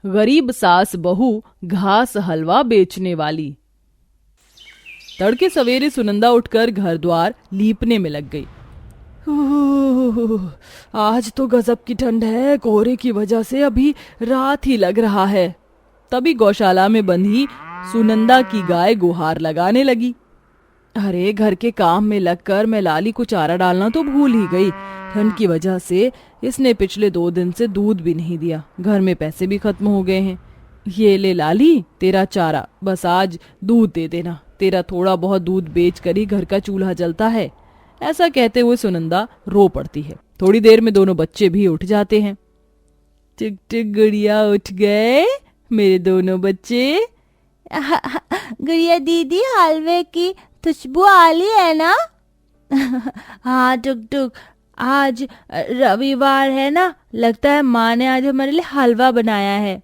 गरीब सास बहू घास हलवा बेचने वाली। तड़के सवेरे सुनंदा उठकर घर द्वार लीपने में लग गई। आज तो गजब की ठंड है, कोहरे की वजह से अभी रात ही लग रहा है। तभी गौशाला में बंधी सुनंदा की गाय गुहार लगाने लगी। अरे, घर के काम में लगकर मैं लाली को चारा डालना तो भूल ही गई। ठंड की वजह से इसने पिछले 2 दिन से दूध भी नहीं दिया। घर में पैसे भी खत्म हो गए हैं। ये ले लाली, तेरा चारा, बस आज दूध दे देना। तेरा थोड़ा बहुत दूध बेच कर ही घर का चूल्हा जलता है। ऐसा कहते हुए सुनंदा रो पड़ती है। थोड़ी देर में दोनों बच्चे भी उठ जाते हैं। टिक टिक गुड़िया उठ गए मेरे दोनों बच्चे। गुड़िया दीदी, हलवे की खुशबू आ रही है ना? हाँ टुक टुक, आज रविवार है ना, लगता है माँ ने आज हमारे लिए हलवा बनाया है।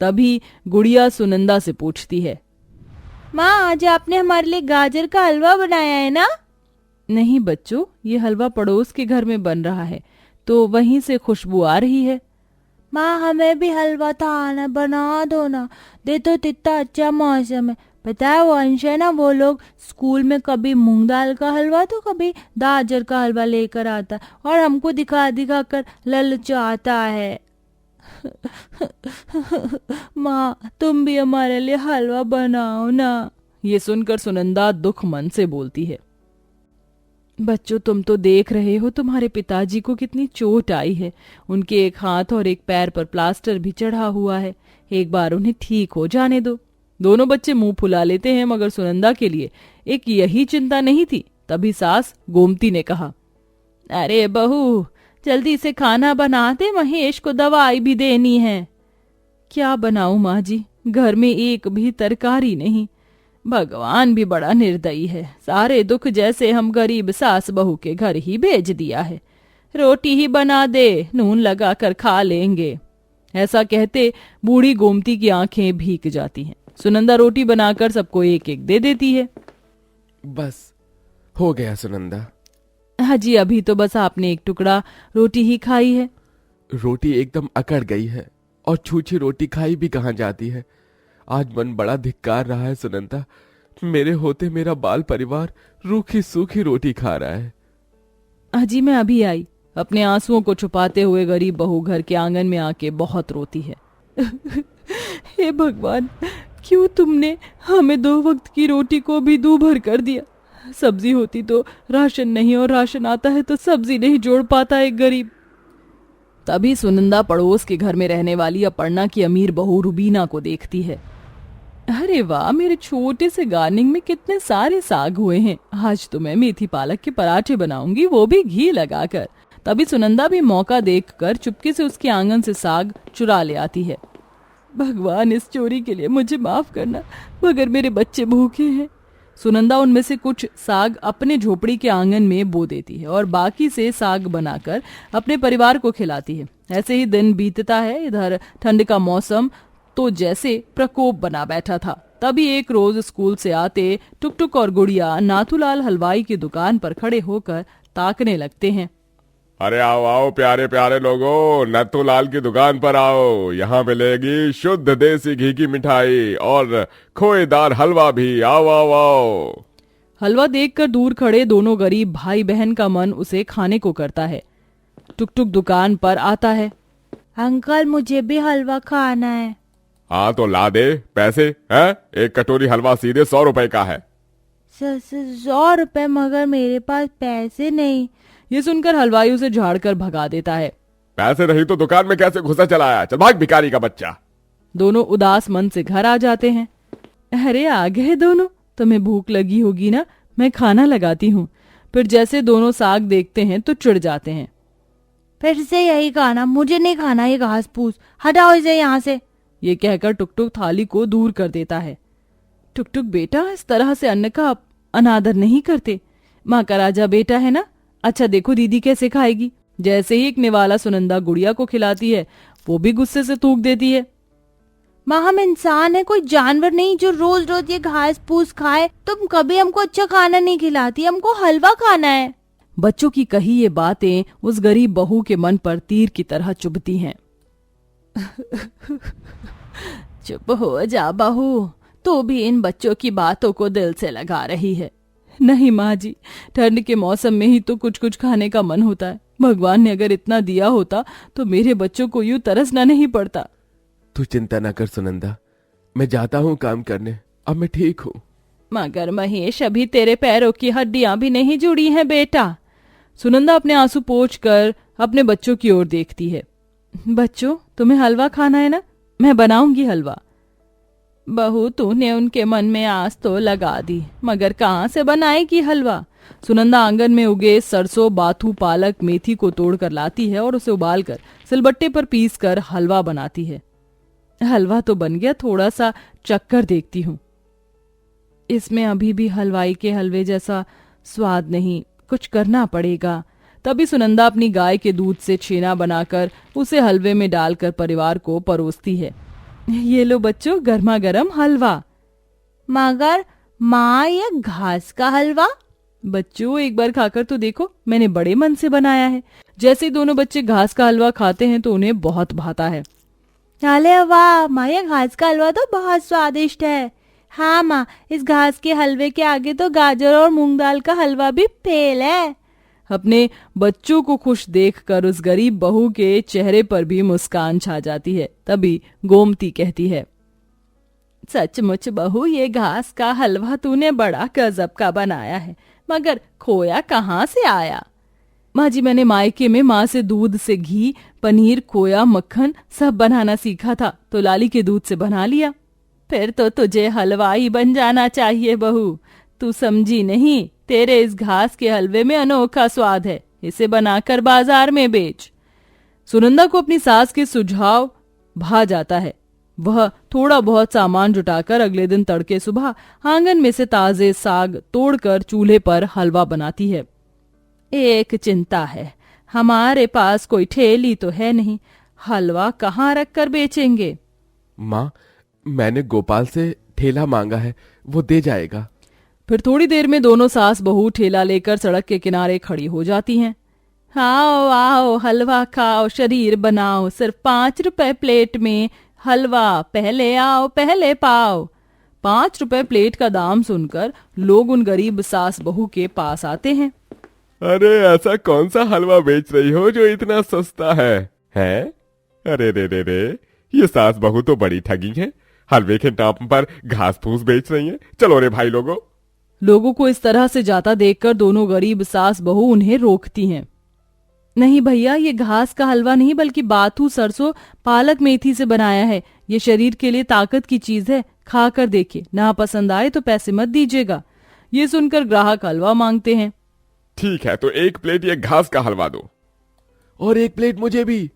तभी गुड़िया सुनंदा से पूछती है, माँ आज आपने हमारे लिए गाजर का हलवा बनाया है ना? नहीं बच्चों, ये हलवा पड़ोस के घर में बन रहा है, तो वहीं से खुशबू आ रही है। माँ हमें भी हलवा था आना, बना दो ना। दे तो कितना अच्छा मौसम है। पता है वो अंश है ना, वो लोग स्कूल में कभी मूंग दाल का हलवा तो कभी गाजर का हलवा लेकर आता और हमको दिखा दिखा कर ललचाता है। माँ तुम भी हमारे लिए हलवा बनाओ ना। ये सुनकर सुनंदा दुख मन से बोलती है, बच्चों तुम तो देख रहे हो तुम्हारे पिताजी को कितनी चोट आई है। उनके एक हाथ और एक पैर पर प्लास्टर भी चढ़ा हुआ है। एक बार उन्हें ठीक हो जाने दो। दोनों बच्चे मुंह फुला लेते हैं, मगर सुनंदा के लिए एक यही चिंता नहीं थी। तभी सास गोमती ने कहा, अरे बहू जल्दी से खाना बना दे, महेश को दवाई भी देनी है। क्या बनाऊं माँ जी, घर में एक भी तरकारी नहीं। भगवान भी बड़ा निर्दयी है, सारे दुख जैसे हम गरीब सास बहू के घर ही भेज दिया है। रोटी ही बना दे, नून लगा कर खा लेंगे। ऐसा कहते बूढ़ी गोमती की आंखें भीग जाती हैं। सुनंदा रोटी बनाकर सबको एक एक दे देती है। बस हो गया सुनंदा। हाँ जी, अभी तो बस आपने एक टुकड़ा रोटी ही खाई है। रोटी एकदम अकड़ गई है और छूछी रोटी खाई भी कहाँ जाती है। आज मन बड़ा धिक्कार रहा है सुनंदा। मेरे होते मेरा बाल परिवार रूखी सूखी रोटी खा रहा है। अजी मैं अभी आई। अपने आंसुओं को छुपाते हुए गरीब बहू घर के आंगन में आके बहुत रोती है। हे भगवान, क्यों तुमने हमें 2 वक्त की रोटी को भी दूभर कर दिया। सब्जी होती तो राशन नहीं, और राशन आता है तो सब्जी नहीं जोड़ पाता एक गरीब। तभी सुनंदा पड़ोस के घर में रहने वाली अपर्णा की अमीर बहू रुबीना को देखती है। अरे वाह, मेरे छोटे से गार्डनिंग में कितने सारे साग हुए हैं। आज तो मैं मेथी पालक के पराठे बनाऊंगी, वो भी घी लगाकर। तभी सुनंदा भी मौका देखकर चुपके से उसके आंगन से साग चुरा ले आती है। भगवान इस चोरी के लिए मुझे माफ करना, मगर मेरे बच्चे भूखे हैं। सुनंदा उनमें से कुछ साग अपने झोपड़ी के आंगन में बो देती है और बाकी से साग बनाकर अपने परिवार को खिलाती है। ऐसे ही दिन बीतता है। इधर ठंड का मौसम तो जैसे प्रकोप बना बैठा था। तभी एक रोज स्कूल से आते टुकटुक और गुड़िया नाथूलाल हलवाई की दुकान पर खड़े होकर ताकने लगते हैं। अरे आओ आओ प्यारे प्यारे लोगों, नथुलाल की दुकान पर आओ। यहाँ मिलेगी शुद्ध देसी घी की मिठाई और खोएदार हलवा भी। आओ आओ आओ। हलवा देखकर दूर खड़े दोनों गरीब भाई बहन का मन उसे खाने को करता है। टुकटुक दुकान पर आता है। अंकल मुझे भी हलवा खाना है। हाँ तो ला दे, पैसे हैं? एक कटोरी हलवा सीधे 100 रुपए का है। 100 रुपए? मगर मेरे पास पैसे नहीं। ये सुनकर हलवाई उसे झाड़कर भगा देता है। पैसे नहीं तो दुकान में कैसे घुसा चला आया? चल भाग भिखारी का बच्चा। दोनों उदास मन से घर आ जाते हैं। अरे आ गए दोनों, तुम्हें भूख लगी होगी ना, मैं खाना लगाती हूँ। फिर जैसे दोनों साग देखते हैं तो चिढ़ जाते हैं। फिर से यही खाना, मुझे नहीं खाना ये घास फूस, हटाओ इसे यहाँ से। ये कहकर टुकटुक थाली को दूर कर देता है। टुकटुक बेटा, इस तरह से अन्न का अनादर नहीं करते। माँ का राजा बेटा है ना। अच्छा देखो दीदी कैसे खाएगी। जैसे ही एक निवाला सुनंदा गुड़िया को खिलाती है, वो भी गुस्से से थूक देती है। माँ हम इंसान है, कोई जानवर नहीं जो रोज रोज ये घास फूस खाए। तुम कभी हमको अच्छा खाना नहीं खिलाती, हमको हलवा खाना है। बच्चों की कही ये बातें उस गरीब बहू के मन पर तीर की तरह चुभती हैं। चुप हो जा बहू, तू भी इन बच्चों की बातों को दिल से लगा रही है। नहीं माँ जी, ठंड के मौसम में ही तो कुछ कुछ खाने का मन होता है। भगवान ने अगर इतना दिया होता तो मेरे बच्चों को यूं तरसना नहीं पड़ता। तू चिंता न कर सुनंदा, मैं जाता हूँ काम करने, अब मैं ठीक हूँ। मगर महेश, अभी तेरे पैरों की हड्डियां भी नहीं जुड़ी हैं बेटा। सुनंदा अपने आंसू पोंछकर अपने बच्चों की ओर देखती है। बच्चों, तुम्हें हलवा खाना है ना? मैं बनाऊंगी हलवा। बहू, तूने उनके मन में आस तो लगा दी, मगर कहाँ से बनाएगी हलवा? सुनंदा आंगन में उगे सरसों, बाथू, पालक, मेथी को तोड़कर लाती है और उसे उबालकर सिलबट्टे पर पीसकर हलवा बनाती है। हलवा तो बन गया, थोड़ा सा चक्कर देखती हूँ। इसमें अभी भी हलवाई के हलवे जैसा स्वाद नहीं, कुछ करना पड़ेगा। तभी सुनंदा अपनी गाय के दूध से छेना बनाकर उसे हलवे में डालकर परिवार को परोसती है। ये लो बच्चों, गर्मा गर्म हलवा। मगर माँ, ये घास का हलवा? बच्चों, एक बार खाकर तो देखो, मैंने बड़े मन से बनाया है। जैसे ही दोनों बच्चे घास का हलवा खाते हैं तो उन्हें बहुत भाता है। अरे वाह माँ, ये घास का हलवा तो बहुत स्वादिष्ट है। हाँ माँ, इस घास के हलवे के आगे तो गाजर और मूंग दाल का हलवा भी फेल है। अपने बच्चों को खुश देखकर उस गरीब बहू के चेहरे पर भी मुस्कान छा जाती है। तभी गोमती कहती है, सचमुच बहू, ये घास का हलवा तूने बड़ा गजब का बनाया है, मगर खोया कहाँ से आया? माँ जी, मैंने मायके में माँ से दूध से घी, पनीर, खोया, मक्खन सब बनाना सीखा था, तो लाली के दूध से बना लिया। फिर तो तुझे हलवाई बन जाना चाहिए बहू। तू समझी नहीं, तेरे इस घास के हलवे में अनोखा स्वाद है, इसे बनाकर बाजार में बेच। सुनंदा को अपनी सास के सुझाव भा जाता है। वह थोड़ा बहुत सामान जुटाकर अगले दिन तड़के सुबह आंगन में से ताजे साग तोड़कर चूल्हे पर हलवा बनाती है। एक चिंता है, हमारे पास कोई ठेली तो है नहीं, हलवा कहाँ रख कर बेचेंगे? माँ, मैंने गोपाल से ठेला मांगा है, वो दे जाएगा। फिर थोड़ी देर में दोनों सास बहू ठेला लेकर सड़क के किनारे खड़ी हो जाती हैं। आओ आओ, हलवा खाओ, शरीर बनाओ, सिर्फ 5 रुपए प्लेट में हलवा, पहले आओ पहले पाओ। 5 रुपए प्लेट का दाम सुनकर लोग उन गरीब सास बहू के पास आते हैं। अरे ऐसा कौन सा हलवा बेच रही हो जो इतना सस्ता है? अरे रे रे रे, ये सास बहू तो बड़ी ठगी है, हलवे के नाम पर घास फूस बेच रही हैं। चलो रे भाई लोगों को इस तरह से जाता देखकर दोनों गरीब सास बहू उन्हें रोकती हैं। नहीं भैया, ये घास का हलवा नहीं बल्कि बाथू, सरसों, पालक, मेथी से बनाया है। ये शरीर के लिए ताकत की चीज है, खा कर देखिए, ना पसंद आए तो पैसे मत दीजिएगा। ये सुनकर ग्राहक हलवा मांगते हैं। ठीक है, तो 1 प्लेट ये घास का हलवा दो, और 1 प्लेट मुझे भी।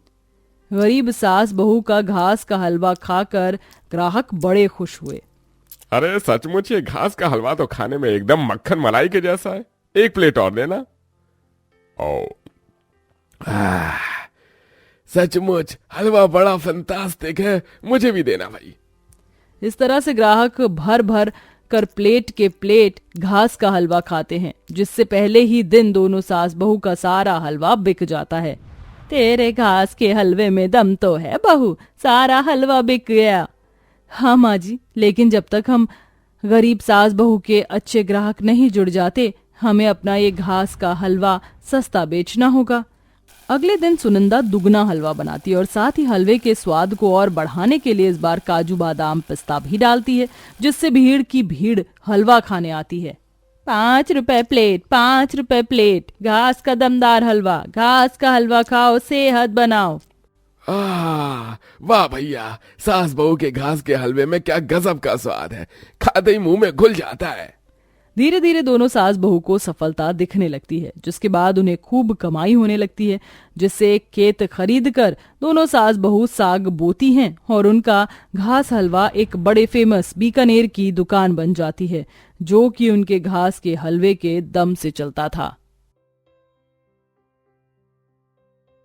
गरीब सास बहू का घास का हलवा खाकर ग्राहक बड़े खुश हुए। अरे सचमुच ये घास का हलवा तो खाने में एकदम मक्खन मलाई के जैसा है, 1 प्लेट और देना। सचमुच हलवा बड़ा फंतास्टिक है, मुझे भी देना भाई। इस तरह से ग्राहक भर भर कर प्लेट के प्लेट घास का हलवा खाते हैं, जिससे पहले ही दिन दोनों सास बहू का सारा हलवा बिक जाता है। तेरे घास के हलवे में दम तो है बहू, सारा हलवा बिक गया। हाँ माँ जी, लेकिन जब तक हम गरीब सास बहू के अच्छे ग्राहक नहीं जुड़ जाते, हमें अपना ये घास का हलवा सस्ता बेचना होगा। अगले दिन सुनंदा दुगना हलवा बनाती है और साथ ही हलवे के स्वाद को और बढ़ाने के लिए इस बार काजू, बादाम, पिस्ता भी डालती है, जिससे भीड़ की भीड़ हलवा खाने आती है। 5 रुपए प्लेट, 5 रुपए प्लेट, घास का दमदार हलवा, घास का हलवा खाओ, सेहत बनाओ। वाह भैया, सास बहू के घास के हलवे में क्या गजब का स्वाद है, खाते ही मुंह में घुल जाता है। धीरे धीरे दोनों सास बहू को सफलता दिखने लगती है, जिसके बाद उन्हें खूब कमाई होने लगती है, जिससे एक खेत खरीद कर दोनों सास बहू साग बोती हैं और उनका घास हलवा एक बड़े फेमस बीकानेर की दुकान बन जाती है, जो कि उनके घास के हलवे के दम से चलता था।